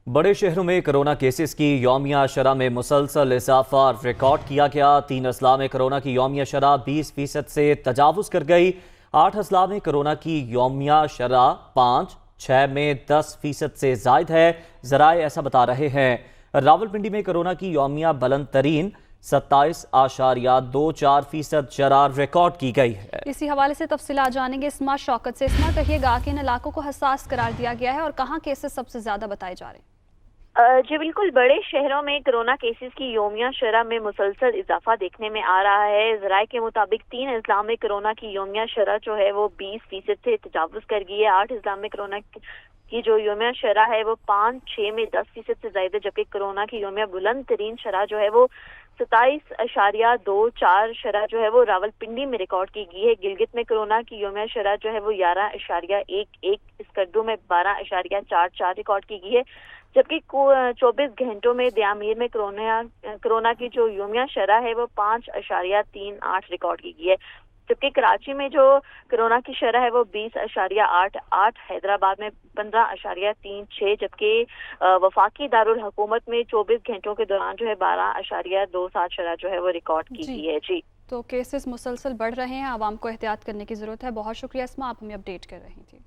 बड़े शहरों में कोरोना केसेस की यौमिया शरह में मुसलसल इजाफा रिकॉर्ड किया गया। 3 अजला में कोरोना की यौमिया शरह 20% से तजावुज कर गई। 8 अजला में कोरोना की यौमिया शरह 5, 6 में 10% से जायद है। ज़राए ऐसा बता रहे हैं। रावलपिंडी में कोरोना की यौमिया बुलंद तरीन 27.24% शरह रिकॉर्ड की गई है। इसी हवाले से तफसीलात जानेंगे इस्मा शौकत से। इस्मा, कहिएगा कि इन इलाकों को हसास करार दिया गया है और कहाँ केसेस सबसे ज्यादा बताए जा रहे हैं? जी बिल्कुल, बड़े शहरों में कोरोना केसेस की यौमिया शरह में मुसलसल इजाफा देखने में आ रहा है। ज़राए के मुताबिक 3 अजला में कोरोना की यौमिया शरह जो है वो 20% से तजावुज कर गई है। 8 अजला में कोरोना की जो यौमिया शरह है वो 5, 6 में 10% से ज्यादा, जबकि कोरोना की यौमिया बुलंद तरीन शरह जो है वो 27.24 शरह जो है वो रावलपिंडी में रिकॉर्ड की गई है। गिलगित में कोरोना की यौमिया शरह जो है वो 11.11, स्कर्दू में 12.44 रिकॉर्ड की गई है, जबकि 24 घंटों में दियामीर में कोरोना की जो यौमिया शरह है वो 5.38 रिकॉर्ड की गई है, जबकि कराची में जो कोरोना की शरह है वो 20.88, हैदराबाद में 15.36, जबकि वफाकी दारुल हुकूमत में 24 घंटों के दौरान जो है 12.27 शरह जो है वो रिकॉर्ड की गई है। जी, तो केसेस मुसलसल बढ़ रहे हैं, आवाम को एहतियात करने की ज़रूरत है। बहुत शुक्रिया इस्मा, आप हमें अपडेट कर रही थी।